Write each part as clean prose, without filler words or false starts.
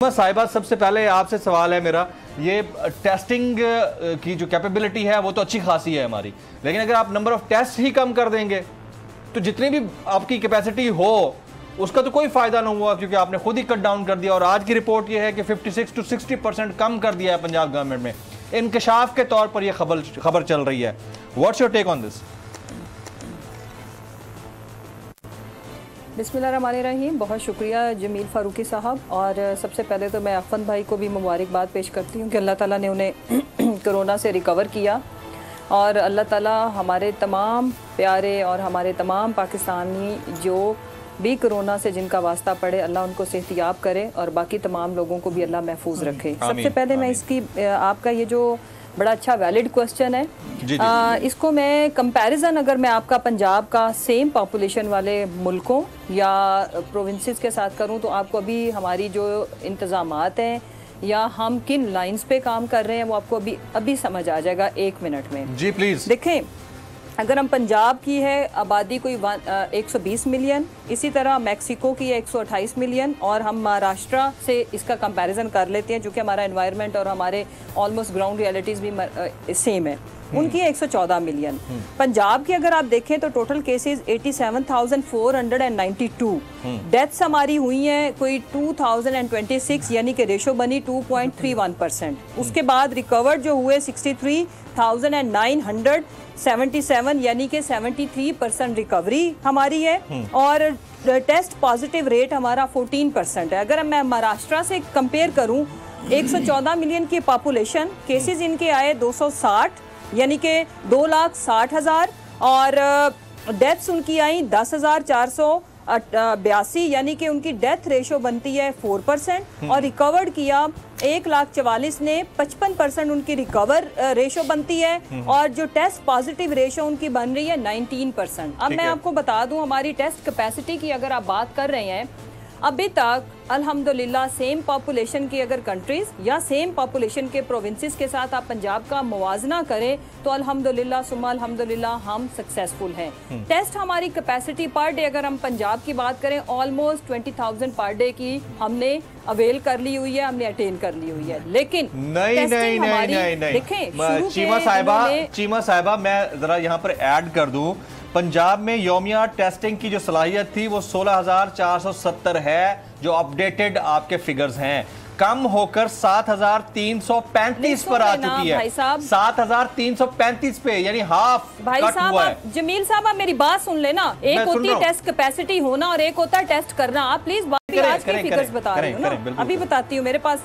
साहिबा, सबसे पहले आपसे सवाल है मेरा, ये टेस्टिंग की जो कैपेबिलिटी है वो तो अच्छी खासी है हमारी, लेकिन अगर आप नंबर ऑफ टेस्ट ही कम कर देंगे तो जितनी भी आपकी कैपेसिटी हो उसका तो कोई फायदा ना हुआ, क्योंकि आपने खुद ही कट डाउन कर दिया। और आज की रिपोर्ट ये है कि 56 to 60% कम कर दिया है पंजाब गवर्नमेंट में। इंकशाफ के तौर पर यह खबर चल रही है। What's your take on this? बिस्मिल्लाहिर्रहमानिर्रहीम। बहुत शुक्रिया जमील फारूकी साहब। और सबसे पहले तो मैं अफ़न भाई को भी मुबारकबाद पेश करती हूँ कि अल्लाह ताला ने उन्हें कोरोना से रिकवर किया, और अल्लाह ताला हमारे तमाम प्यारे और हमारे तमाम पाकिस्तानी जो भी कोरोना से जिनका वास्ता पड़े, अल्लाह उनको सेहतियाब करे और बाकी तमाम लोगों को भी अल्लाह महफूज रखे। सबसे पहले मैं इसकी आपका ये जो बड़ा अच्छा वैलिड क्वेश्चन है, इसको मैं कंपैरिजन अगर मैं आपका पंजाब का सेम पॉपुलेशन वाले मुल्कों या प्रोविंसेस के साथ करूं तो आपको अभी हमारी जो इंतज़ामात हैं या हम किन लाइंस पे काम कर रहे हैं वो आपको अभी समझ आ जाएगा 1 मिनट में। जी प्लीज़। देखें, अगर हम पंजाब की है आबादी कोई 120 मिलियन, इसी तरह मैक्सिको की है 128 मिलियन, और हम महाराष्ट्र से इसका कंपैरिजन कर लेते हैं, जो कि हमारा एनवायरनमेंट और हमारे ऑलमोस्ट ग्राउंड रियलिटीज़ भी सेम है। उनकी 114 मिलियन। पंजाब की अगर आप देखें तो टोटल केसेस 87,492, डेथ्स हमारी हुई हैं कोई 2026, यानी कि रेशो बनी 2.31%। उसके बाद रिकवर्ड जो हुए 63,977, यानी कि 73% रिकवरी हमारी है, और टेस्ट पॉजिटिव रेट हमारा 14% है। अगर मैं महाराष्ट्र से कंपेयर करूं, 114 मिलियन की पॉपुलेशन, केसेस इनके आए 260, यानी कि 2,60,000, और डेथ्स उनकी आई 10,482, यानी कि उनकी डेथ रेशो बनती है 4%, और रिकवर्ड किया 1,44,000 ने 55% उनकी रिकवर रेशो बनती है, और जो टेस्ट पॉजिटिव रेशो उनकी बन रही है 19%। अब मैं आपको बता दूं, हमारी टेस्ट कैपेसिटी की अगर आप बात कर रहे हैं, अभी तक अल्हम्दुलिल्लाह सेम पॉपुलेशन की अगर कंट्रीज या सेम पॉपुलेशन के प्रोविंसेस के साथ आप पंजाब का मुवाजना करें तो अल्हम्दुलिल्लाह सुम्मा अल्हम्दुलिल्लाह हम सक्सेसफुल हैं। टेस्ट हमारी कैपेसिटी पर डे अगर हम पंजाब की बात करें, ऑलमोस्ट 20,000 पर डे की हमने अवेल कर ली हुई है, हमने अटेन कर ली हुई है। लेकिन नहीं, देखें चीमा साहिबा, मैं जरा यहाँ पर ऐड कर दूं, पंजाब में यौमिया टेस्टिंग की जो सलाहियत थी वो 16,470 है, जो अपडेटेड आपके फिगर्स हैं, कम होकर 7,335 पर आ चुकी है। 7,335 पे, यानी हाफ भाई कट हुआ है। जमील साहब, आप मेरी बात सुन लेना। एक होती है टेस्ट कैपेसिटी होना और एक होता है टेस्ट करना। आप प्लीज आज के फिगर्स बता रहे हो ना, अभी बताती हूँ मेरे पास।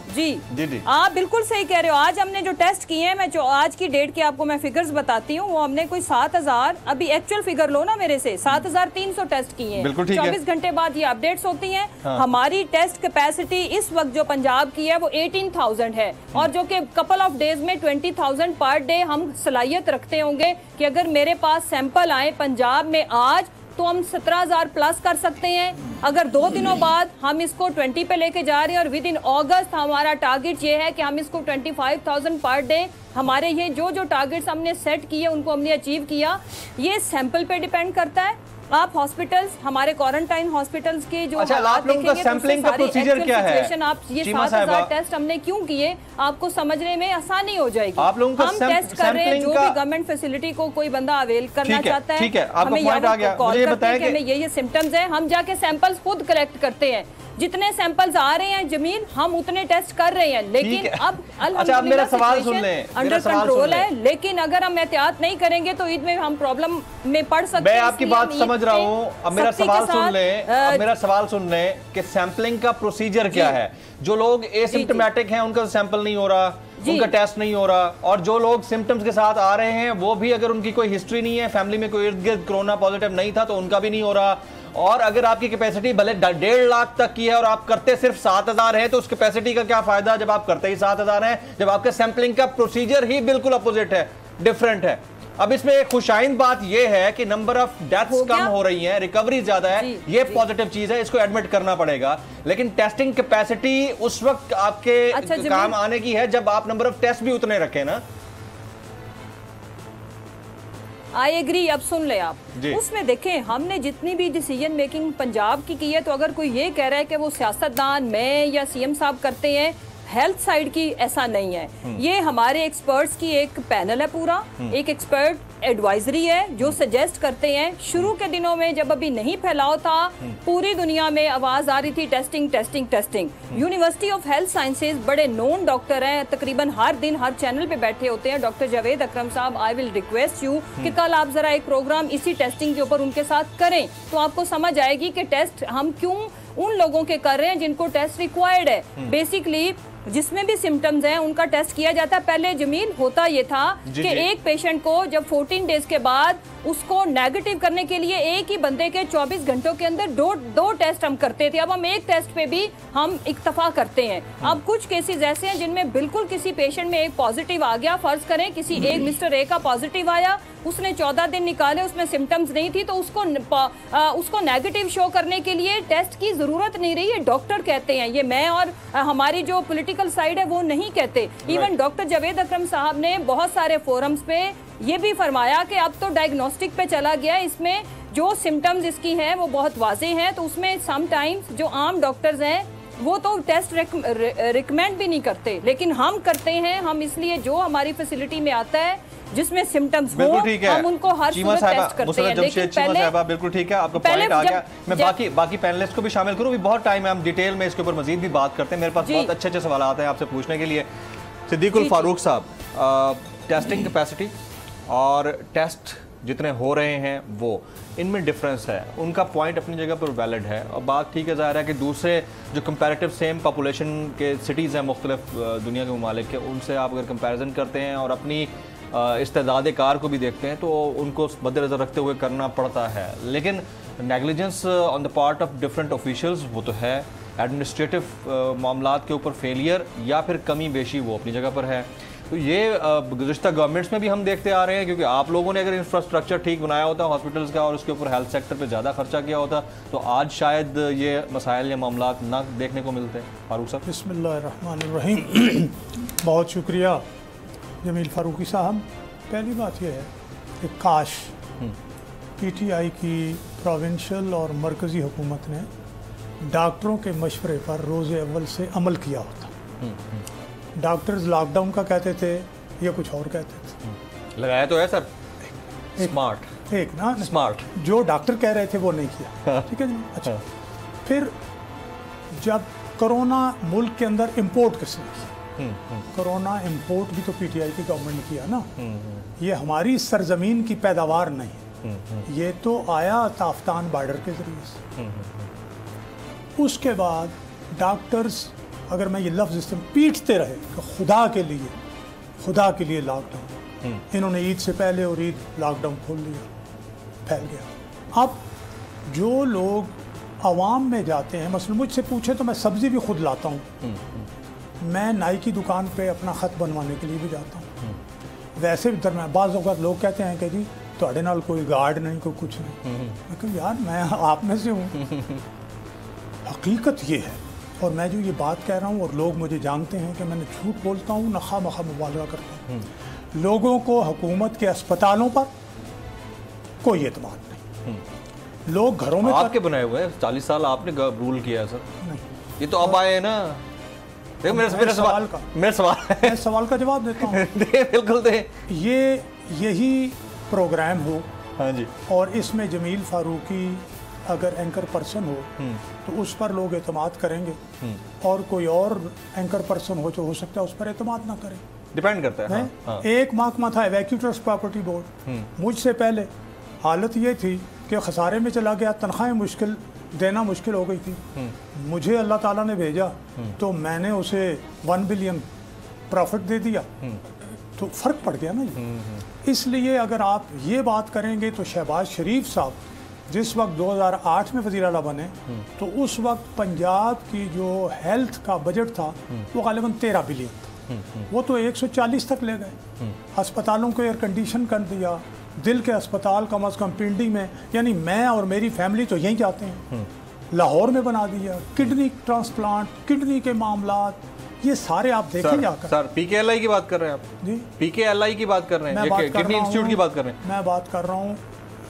जी आप बिल्कुल सही कह रहे हो। आज हमने जो टेस्ट किए हैं, मैं जो आज की डेट के आपको मैं फिगर्स बताती हूँ, वो हमने कोई 7,000, अभी एक्चुअल फिगर लो ना मेरे से, 7,300 टेस्ट किए हैं। 24 घंटे बाद ये अपडेट्स होती हैं। हाँ। हमारी टेस्ट कैपेसिटी इस वक्त जो पंजाब की है वो 18,000 है, और जो कि कपल ऑफ डेज में 20,000 पर डे हम सलाहियत रखते होंगे कि अगर मेरे पास सैंपल आए पंजाब में आज तो हम 17,000 प्लस कर सकते हैं। अगर 2 दिनों बाद हम इसको 20 पे लेके जा रहे हैं, और विद इन अगस्त हमारा टारगेट ये है कि हम इसको 25,000 पर डे, हमारे ये जो टारगेट्स हमने सेट किए उनको हमने अचीव किया। ये सैंपल पे डिपेंड करता है। आप हॉस्पिटल्स, हमारे क्वारंटाइन हॉस्पिटल्स के जो आप लोगों का सैंपलिंग का प्रोसीजर क्या है? आप ये 7,000 टेस्ट हमने क्यों किए, आपको समझने में आसानी हो जाएगी। आप लोगों का हम टेस्ट कर रहे हैं, जो भी गवर्नमेंट फैसिलिटी को कोई बंदा अवेल करना चाहता है, ठीक है, आपका पॉइंट आ गया। मुझे बताएं कि हमें ये सिम्टम्स हैं, हम जाके सैंपल्स खुद कलेक्ट करते हैं। जितने सैंपल्स आ रहे हैं जमील, हम उतने टेस्ट कर रहे हैं, लेकिन अब मेरा सवाल सुन लें, अंडर कंट्रोल है। लेकिन अगर हम एहतियात नहीं करेंगे तो ईद में हम प्रॉब्लम में पड़ सकते हैं। मैं आपकी बात समझ रहा हूँ। अब मेरा सवाल सुन लें कि सैंपलिंग का प्रोसीजर क्या है। जो लोग एसिम्प्टोमेटिक हैं उनका सैंपल नहीं हो रहा, उनका टेस्ट नहीं हो रहा, और जो लोग सिम्टम्स के साथ आ रहे हैं वो भी अगर उनकी कोई हिस्ट्री नहीं है, फैमिली में कोई इर्द गिर्द कोरोना पॉजिटिव नहीं था तो उनका भी नहीं हो रहा। और अगर आपकी कैपेसिटी भले 1.5 लाख तक की है और आप करते सिर्फ 7,000 है, तो उस कैपेसिटी का क्या फायदा जब आप करते ही 7,000 है, जब आपके सैंपलिंग का प्रोसीजर ही बिल्कुल अपोजिट है, डिफरेंट है। अब इसमें एक खुशाइन बात यह है कि नंबर ऑफ डेथ्स कम हो रही हैं, रिकवरी ज्यादा है, ये पॉजिटिव चीज है, इसको एडमिट करना पड़ेगा। लेकिन टेस्टिंग कैपेसिटी उस वक्त आपके काम आने की है जब आप नंबर ऑफ टेस्ट भी उतने रखें ना। आई एग्री, अब सुन ले आप, उसमें देखें हमने जितनी भी डिसीजन मेकिंग पंजाब की है, तो अगर कोई ये कह रहा है कि वो सियासतदान मैं या सीएम साहब करते हैं, हेल्थ साइड की ऐसा नहीं है। ये हमारे एक्सपर्ट्स की एक पैनल है पूरा, एक एक्सपर्ट एडवाइजरी है जो सजेस्ट करते हैं। शुरू के दिनों में जब अभी नहीं फैलाव था, पूरी दुनिया में आवाज आ रही थी testing testing testing. University of health sciences बड़े नोन डॉक्टर हैं, तकरीबन हर दिन हर चैनल पे बैठे होते हैं। डॉक्टर जावेद अकरम साहब, आई विल रिक्वेस्ट यू कि कल आप जरा एक प्रोग्राम इसी टेस्टिंग के ऊपर उनके साथ करें, तो आपको समझ आएगी कि टेस्ट हम क्यों उन लोगों के कर रहे हैं जिनको टेस्ट रिक्वायर्ड है। बेसिकली जिसमें भी सिम्टम्स हैं उनका टेस्ट किया जाता है। पहले जमील होता ये था कि एक पेशेंट को जब 14 डेज के बाद उसको नेगेटिव करने के लिए एक ही बंदे के 24 घंटों के अंदर दो टेस्ट हम करते थे। अब हम एक टेस्ट पे भी हम इक्तफा करते हैं। अब कुछ केसेस ऐसे हैं जिनमें बिल्कुल किसी पेशेंट में एक पॉजिटिव आ गया, फर्ज करें किसी एक मिस्टर ए का पॉजिटिव आया, उसने 14 दिन निकाले, उसमें सिम्टम्स नहीं थी, तो उसको नेगेटिव शो करने के लिए टेस्ट की जरूरत नहीं रही है, डॉक्टर कहते हैं। ये मैं और हमारी जो पॉलिटिकल साइड है वो नहीं कहते। इवन डॉक्टर जावेद अकरम साहब ने बहुत सारे फोरम्स पे ये भी फरमाया कि अब तो डायग्नोस्टिक पे चला गया, इसमें जो सिम्टम्स इसकी हैं वो बहुत वाजे हैं, तो उसमें समटाइम्स जो आम डॉक्टर्स हैं वो तो टेस्ट रिकमेंड भी नहीं करते, लेकिन हम करते हैं। हम इसलिए जो हमारी फैसिलिटी में आता है जिसमें सिम्टम्स हो, हम उनको हर सूरत टेस्ट करते हैं। लेकिन पहले बिल्कुल ठीक है, आपका पॉइंट आ गया। मैं बाकी पैनलिस्ट को भी शामिल करूं, भी बहुत टाइम है, हम डिटेल में इसके ऊपर मजीद भी बात करते हैं। मेरे पास बहुत अच्छे सवाल आते हैं आपसे पूछने के लिए। सिद्दीकुल फारूक साहब, टेस्टिंग कैपेसिटी और टेस्ट जितने हो रहे हैं वो इनमें डिफरेंस है, उनका पॉइंट अपनी जगह पर वैलिड है। और बात ठीक है, ज़ाहिर है कि दूसरे जो कंपैरेटिव सेम पॉपुलेशन के सिटीज़ हैं मुख्तलिफ दुनिया के ममालिक के, उनसे आप अगर कंपैरिजन करते हैं और अपनी इस्तेदाद कार को भी देखते हैं तो उनको मद्देनज़र रखते हुए करना पड़ता है। लेकिन negligence on the part of different officials वो तो है, एडमिनिस्ट्रेटिव मामलात के ऊपर फेलियर या फिर कमी बेशी वो अपनी जगह पर है। तो ये गुज़िश्ता गवर्नमेंट्स में भी हम देखते आ रहे हैं, क्योंकि आप लोगों ने अगर इंफ्रास्ट्रक्चर ठीक बनाया होता हॉस्पिटल्स का और उसके ऊपर हेल्थ सेक्टर पे ज़्यादा खर्चा किया होता तो आज शायद ये मसाइल या मामलात ना देखने को मिलते। फारूक साहब। बिस्मिल्लाहिर्रहमानिर्रहीम। बहुत शुक्रिया जमील फारूकी साहब। पहली बात यह है कि काश PTI की प्रोविंशियल और मरकज़ी हुकूमत ने डॉक्टरों के मशवरे पर रोज़े अव्वल से अमल किया होता। डॉक्टर्स लॉकडाउन का कहते थे, ये कुछ और कहते थे। लगाया तो है सर, स्मार्ट एक ना स्मार्ट जो डॉक्टर कह रहे थे वो नहीं किया, ठीक है जी। अच्छा, फिर जब कोरोना मुल्क के अंदर इंपोर्ट किसने किया? कोरोना इंपोर्ट भी तो PTI की गवर्नमेंट ने किया ना। ये हमारी सरजमीन की पैदावार नहीं, ये तो आया ताफ्तान बॉर्डर के जरिए से। उसके बाद डॉक्टर्स, अगर मैं ये लफ्ज़ इस्तेमाल, पीटते रहे कि खुदा के लिए लॉकडाउन। इन्होंने ईद से पहले और ईद लॉकडाउन खोल दिया, फैल गया। अब जो लोग आवाम में जाते हैं, मसलन मुझसे पूछे तो मैं सब्ज़ी भी खुद लाता हूँ, मैं नाई की दुकान पे अपना ख़त बनवाने के लिए भी जाता हूँ। वैसे भी दरमियान बाज़ औक़ात लोग कहते हैं कि जी ਤੁਹਾਡੇ नाल कोई गार्ड नहीं, कोई कुछ नहीं। मैं कहूँ यार मैं आप में से हूँ। हकीकत ये है, और मैं जो ये बात कह रहा हूँ और लोग मुझे जानते हैं कि मैंने झूठ बोलता हूँ, न खामखा मुबालगा करता हूँ। लोगों को हुकूमत के अस्पतालों पर कोई एतमाद नहीं। लोग घरों में आपके बनाए हुए हैं, 40 साल आपने रूल किया है सर। नहीं, ये तो अब आए हैं ना। मेरे सवाल का जवाब देता हूँ। बिल्कुल दे। यही प्रोग्राम हो, हाँ जी, और इसमें जमील फारूकी अगर एंकर पर्सन हो तो उस पर लोग एतमाद करेंगे, और कोई और एंकर पर्सन हो जो हो सकता है उस पर एतमाद ना करें। डिपेंड करता है। हाँ। एक महकमा था इवैक्यूटर्स प्रॉपर्टी बोर्ड, मुझसे पहले हालत ये थी कि खसारे में चला गया, तनख्वाहें देना मुश्किल हो गई थी। मुझे अल्लाह ताला ने भेजा तो मैंने उसे 1 बिलियन प्रॉफिट दे दिया, तो फ़र्क पड़ गया ना। इसलिए अगर आप ये बात करेंगे तो शहबाज शरीफ साहब जिस वक्त 2008 में वज़ीर आला बने तो उस वक्त पंजाब की जो हेल्थ का बजट था वो गालिबन 13 बिलियन था। वो तो 140 तक ले गए। अस्पतालों को एयर कंडीशन कर दिया, दिल के अस्पताल कम अज़ कम पिंडी में, यानी मैं और मेरी फैमिली तो यहीं जाते हैं, लाहौर में बना दिया। किडनी ट्रांसप्लांट, किडनी के मामलात, یہ سارے آپ دیکھیں جا کر. سر پی کے ایل آئی کی بات کر رہے ہیں آپ؟ جی پی کے ایل آئی کی بات کر رہے ہیں, کڈنی انسٹیٹیوٹ کی بات کر رہے ہیں. میں بات کر رہا ہوں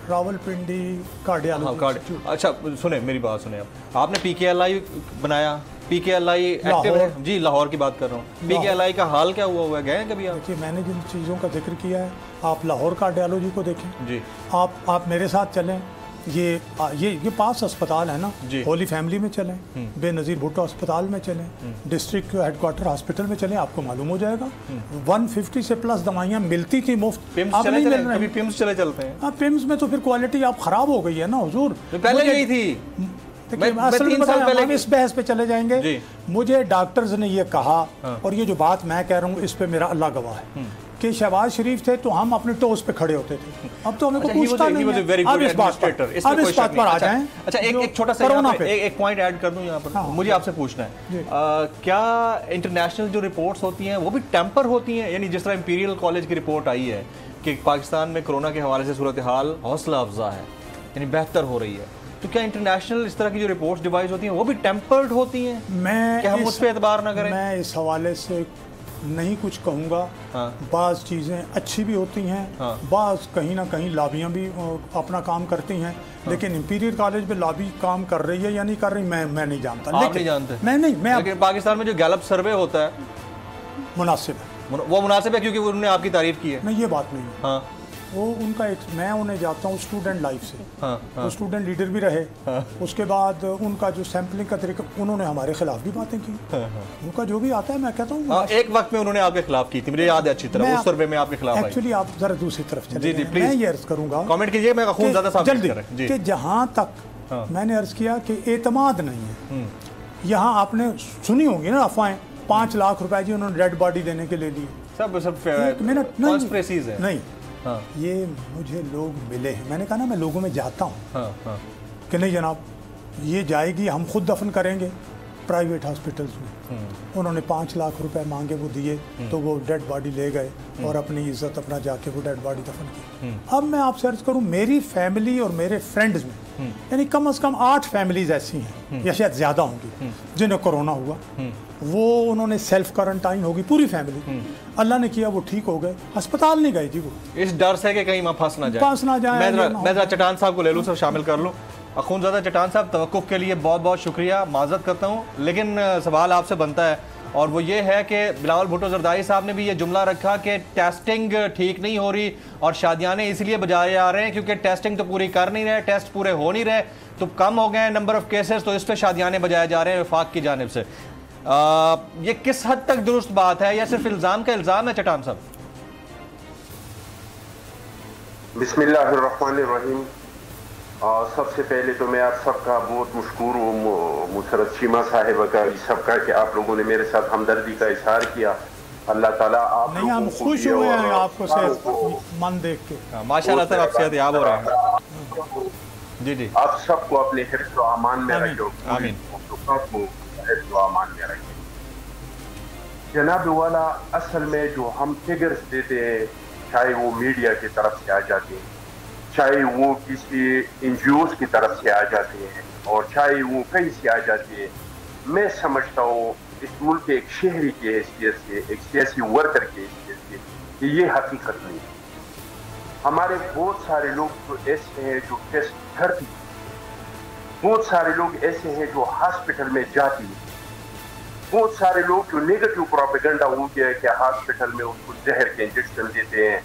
راول پنڈی کارڈیالوجی. اچھا سنیں میری بات سنیں, آپ نے پی کے ایل آئی بنایا, پی کے ایل آئی ایکٹیو ہے جی, لاہور کی بات کر رہا ہوں. پی کے ایل آئی کا حال کیا ہوا ہے, گئے ہیں کبھی آپ؟ دیکھیے میں نے جن چیزوں کا ذکر کیا ہے, آپ لاہور کارڈیالوجی کو دیکھیں جی, آپ میرے ساتھ چلیں, یہ پاس اسپتال ہے نا, ہولی فیملی میں چلیں, بے نظیر بھٹو اسپتال میں چلیں, ڈسٹرکٹ ہیڈ کوارٹر ہاسپٹل میں چلیں, آپ کو معلوم ہو جائے گا 150 سے پلس دوائیاں ملتی تھی مفت. پمس چلے چلتے ہیں. ہاں پمس میں تو پھر کوالٹی آپ خراب ہو گئی ہے نا حضور, پہلے یہی تھی. اس بحث پہ چلے جائیں گے. مجھے ڈاکٹرز نے یہ کہا, اور یہ جو بات میں کہہ رہا ہوں اس پہ میرا اللہ گواہ ہے, کہ شہباز شریف تھے تو ہم اپنے ٹوز پہ کھڑے ہوتے تھے, اب تو ہمیں کوئی پوچھتا نہیں ہے. اب اس بات پر آ جائیں. اچھا ایک چھوٹا سا ایک پوائنٹ ایڈ کر دوں یہاں پر, مجھے آپ سے پوچھنا ہے, کیا انٹرنیشنل جو رپورٹس ہوتی ہیں وہ بھی ٹیمپر ہوتی ہیں؟ یعنی جس طرح امپیریل کالج کی رپورٹ آئی ہے کہ پاکستان میں کرونا کے حوالے سے صورتحال حوصلہ افزا ہے, یعنی بہتر ہو رہی ہے, تو کیا انٹرنیشنل اس طرح کی جو رپورٹس ڈیوائز ہوتی ہیں وہ بھی ٹیمپرڈ ہوتی ہیں کہ ہم اس پہ اعتبار نہ کریں؟ میں اس حوالے سے نہیں کچھ کہوں گا. بعض چیزیں اچھی بھی ہوتی ہیں, بعض کہیں نہ کہیں لابیاں بھی اپنا کام کرتی ہیں, لیکن امپیریل کالج میں لابی کام کر رہی ہے یا نہیں کر رہی میں نہیں جانتا. آپ نہیں جانتے؟ لیکن پاکستان میں جو گیلپ سروے ہوتا ہے مناسب ہے, وہ مناسب ہے کیونکہ انہوں نے آپ کی تعریف کی ہے. نہیں یہ بات نہیں ہے, وہ ان کا میں انہیں جاتا ہوں اسٹوڈنٹ لائف سے, وہ اسٹوڈنٹ لیڈر بھی رہے. اس کے بعد ان کا جو سیمپلنگ کا طریقہ, انہوں نے ہمارے خلاف بھی باتیں کی, ان کا جو بھی آتا ہے میں کہتا ہوں. ایک وقت میں انہوں نے آپ کے خلاف کی تھی, مجھے یاد ہے اچھی طرح, اس سروے میں آپ کے خلاف. ایکچولی آپ ذرا دوسری طرف چلیں, میں یہ عرض کروں گا, کامنٹ کیجئے, میں خون زیادہ صاف جلدی, کہ جہاں تک میں نے عرض کیا کہ اعتماد نہیں ہے, یہاں آپ نے سنی ہوگی نا افواہیں, 5 لاکھ روپے جی انہوں نے ڈیڈ باڈی دینے کے لے لیے. سب نہیں, یہ مجھے لوگ ملے ہیں, میں نے کہا نا میں لوگوں میں جاتا ہوں کہ نہیں جناب یہ جائے گی, ہم خود دفن کریں گے پرائیویٹ ہاسپٹلز میں. انہوں نے 5 لاکھ روپے مانگے, وہ دیے, تو وہ ڈیڈ باڈی لے گئے اور اپنی عزت اپنا جا کے وہ ڈیڈ باڈی دفن کی. اب میں آپ سے عرض کروں, میری فیملی اور میرے فرینڈز میں یعنی کم از کم 8 فیملیز ایسی ہیں یا شاید زیادہ ہوں گی جنہیں کرونا ہوا, وہ انہوں نے سیلف کوارنٹائن ہوگی پوری فیملی, اللہ نے کیا وہ ٹھیک ہو گئے, ہسپتال نہیں گئی جی وہ, اس ڈر سے کہ کہیں وہاں پھنس نہ جائے. میں ذرا چٹان صاحب کو لے لوں, سر شامل کر لوں. اخونزادہ چٹان صاحب توقف کے لیے بہت بہت شکریہ, معذرت کرتا ہوں, لیکن سوال آپ سے بنتا ہے, اور وہ یہ ہے کہ بلاول بھٹو زرداری صاحب نے بھی یہ جملہ رکھا کہ ٹیسٹنگ ٹھیک نہیں ہو رہی اور شادیانے اس لیے بجائے جا رہے ہیں کیونکہ ٹیسٹنگ تو پوری کر نہیں رہے, ٹیسٹ پورے ہو نہیں رہے, تو کم ہو گئے ہیں نمبر آف کیسز, تو اس پہ شادیانے بجائے جا رہے ہیں وفاق کی جانب سے. یہ کس حد تک درست بات ہے یا صرف الزام کا الزام ہے چٹان صاحب؟ بسم اللہ الرحمن الرحیم. سب سے پہلے تو میں آپ سب کا بہت مشکور ہوں, مسرت شیما صاحبہ کا, سب کا, کہ آپ لوگوں نے میرے ساتھ ہمدردی کا اظہار کیا. اللہ تعالیٰ آپ نہیں, ہم خوش ہوئے ہیں آپ کو صحت مند دیکھ کے. ماشاءاللہ سر, آپ صحت یاب ہو رہے ہیں. جی جی, آپ سب کو اپنے حفظ و امان میں رکھو. آمین. حفظ و امان میں رکھیں. جناب والا, اصل میں جو ہم فگرز دیتے ہیں, چاہے وہ میڈیا کی طرف سے آ جاتے ہیں, چاہے وہ کسی این جی اوز کی طرف سے آ جاتے ہیں, اور چاہے وہ کہیں سے آ جاتے ہیں, میں سمجھتا ہوں اس ملک کے ایک شہری کی حیثیت سے, ایک سیاسی ورکر کی حیثیت سے, کہ یہ حقیقت نہیں ہے. ہمارے بہت سارے لوگ تو ایسے ہیں جو ٹیسٹ کرتے ہیں, بہت سارے لوگ ایسے ہیں جو ہاسپٹل میں جاتے ہیں, بہت سارے لوگ جو نیگیٹو پروپیگنڈا ہو گیا ہے کہ ہاسپٹل میں اس کو زہر کے انجیکشن دیتے ہیں,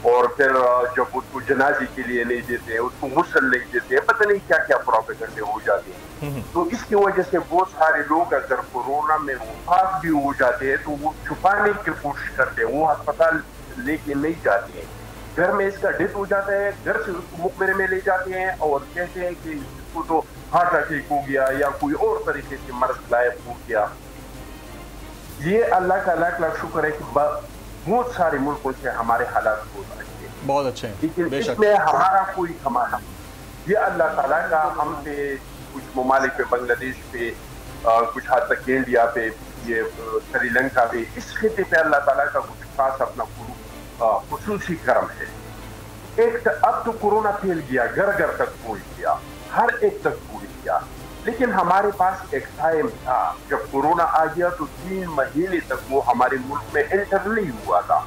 اور پھر جب اس کو جنازے کے لیے نہیں دیتے ہیں, اس کو غسل نہیں دیتے ہیں, پتہ نہیں کیا کیا پروپیگنڈے ہو جاتے ہیں. تو اس کی وجہ سے بہت سارے لوگ اگر کورونا میں وفات بھی ہو جاتے ہیں تو وہ چھپانے کی کوشش کرتے ہیں, وہ ہسپتال لے کے نہیں جاتے ہیں, گھر میں اس کا ڈیتھ ہو جاتا ہے, گھر سے اس کو مقبرے میں لے جاتے ہیں اور کہتے ہیں کہ اس کو تو ہارٹ اٹیک ہو گیا یا کوئی اور طریقے سے مرض لائق ہو گیا. یہ اللہ کا لاکھ لاکھ شکر ہے کہ بہت سارے ملکوں سے ہمارے حالات بہت اچھے ہیں, بہت اچھے ہیں, لیکن اس میں ہمارا کوئی کمانا, یہ اللہ تعالیٰ کا ہم پہ, کچھ ممالک پہ, بنگلہ دیش پہ, کچھ حد تک انڈیا پہ, یہ سری لنکا پہ, اس خطے پہ اللہ تعالیٰ کا کچھ خاص اپنا خصوصی کرم ہے. اب تو کورونا پھیل گیا, گھر گھر تک پہنچ گیا, ہر ایک تک پہنچ گیا, لیکن ہمارے پاس ایک ٹائم تھا جب کورونا آ گیا تو 3 مہینے تک وہ ہمارے ملک میں انٹر نہیں ہوا تھا،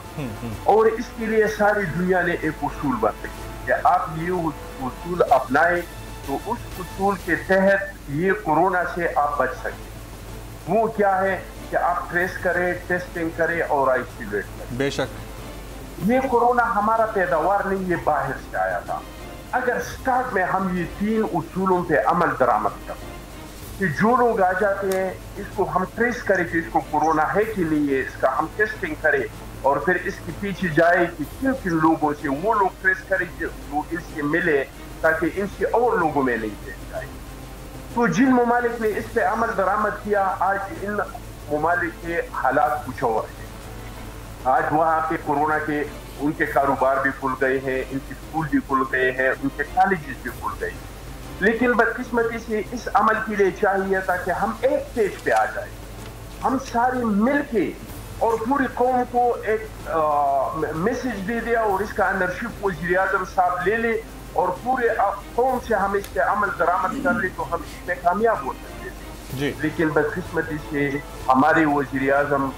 اور اس کے لیے ساری دنیا نے ایک اصول بنا کہ آپ یہ اصول اپنائیں تو اس اصول کے تحت یہ کورونا سے آپ بچ سکیں۔ وہ کیا ہے کہ آپ ٹریس کریں، ٹیسٹنگ کریں اور آئسولیٹ کریں۔ بے شک یہ کورونا ہمارا پیداوار نہیں، یہ باہر سے آیا تھا۔ اگر سٹارٹ میں ہم یہ 3 اصولوں پہ عمل درآمد کریں کہ جو لوگ آ جاتے ہیں اس کو ہم ٹریس کریں کہ اس کو کورونا ہے کہ نہیں ہے، اس کا ہم ٹیسٹنگ کریں، اور پھر اس کے پیچھے جائے کہ کن کن لوگوں سے وہ لوگ ٹریس کریں جو اس سے ملے تاکہ ان سے اور لوگوں میں نہیں پھیل جائے۔ تو جن ممالک نے اس پہ عمل درآمد کیا، آج ان ممالک کے حالات کچھ اور ہیں۔ آج وہاں کے کورونا کے ان کے کاروبار بھی کھل گئے ہیں، ان کے اسکول بھی کھل گئے ہیں، ان کے کالجز بھی کھل گئے ہیں، لیکن بدقسمتی سے اس عمل کے لیے چاہیے تھا کہ ہم ایک پیج پہ آ جائیں، ہم سارے مل کے اور پوری قوم کو ایک میسج دے دیا، اور اس کا انرشپ وزیر اعظم صاحب لے لے اور پورے قوم سے ہم اس پہ عمل درآمد کر لیں تو ہم اس میں کامیاب ہو سکتے تھے۔ لیکن بدقسمتی سے ہمارے وزیر اعظم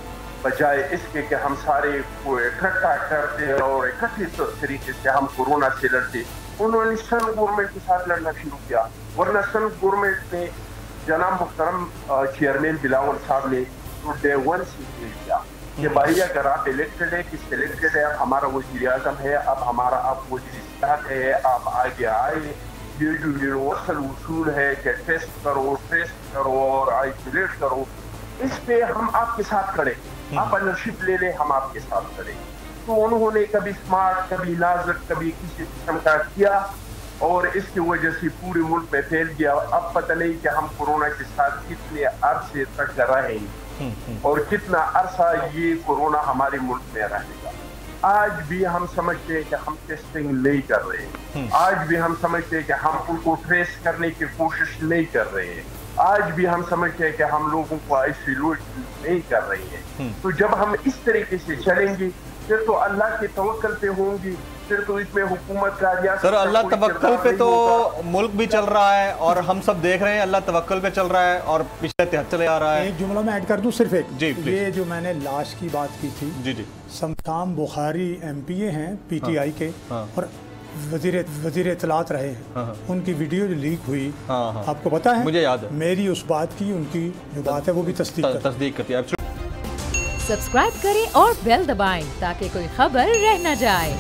بجائے اس کے کہ ہم سارے کو اکٹھا کرتے اور اکٹھے طریقے سے ہم کورونا سے لڑتے، انہوں نے سن گورنمنٹ کے ساتھ لڑنا شروع کیا۔ ورنہ سن گورنمنٹ نے جناب محترم چیئرمین بلاول صاحب نے ڈے 1 سے کیا کہ بھائی اگر آپ الیکٹڈ ہے کہ سلیکٹڈ ہے، اب ہمارا وزیر اعظم ہے، اب ہمارا آپ وزیر صحت ہے، آپ آگے آئے، یہ جو یونیورسل اصول ہے کہ ٹیسٹ کرو، ٹیسٹ کرو اور آئسولیٹ کرو، اس پہ ہم آپ کے ساتھ کھڑے، آپ انرشپ لے لیں، ہم آپ کے ساتھ کھڑے۔ تو انہوں نے کبھی اسمارٹ، کبھی نازک، کبھی کسی قسم کا کیا، اور اس کی وجہ سے پورے ملک میں پھیل گیا۔ اب پتہ نہیں کہ ہم کورونا کے ساتھ کتنے عرصے تک رہیں گے اور کتنا عرصہ یہ کورونا ہمارے ملک میں رہے گا۔ آج بھی ہم سمجھتے ہیں کہ ہم ٹیسٹنگ نہیں کر رہے ہیں، آج بھی ہم سمجھتے ہیں کہ ہم ان کو ٹریس کرنے کی کوشش نہیں کر رہے ہیں، آج بھی ہم سمجھتے ہیں کہ ہم لوگوں کو آئسولیٹ نہیں کر رہے ہیں۔ تو جب ہم اس طریقے سے چلیں گے پھر تو اللہ کے توکل پہ ہوں گی، پھر تو اس میں حکومت کا ریاست سر اللہ توکل پہ تو ملک بھی چل رہا ہے اور ہم سب دیکھ رہے ہیں، اللہ توکل پہ چل رہا ہے اور پچھلے 73 چلے آ رہا ہے۔ ایک جملہ میں ایڈ کر دوں صرف ایک، جی یہ جو میں نے لاش کی بات کی تھی، جی سمتام بخاری ایم پی اے ہیں پی ٹی آئی کے اور وزیر اطلاعات رہے ہیں، ان کی ویڈیو جو لیک ہوئی آپ کو پتا ہے؟ مجھے یاد ہے، میری اس بات کی ان کی جو بات ہے وہ بھی تصدیق کرتی ہے۔ سبسکرائب کریں اور بیل دبائیں تاکہ کوئی خبر رہ نہ جائے۔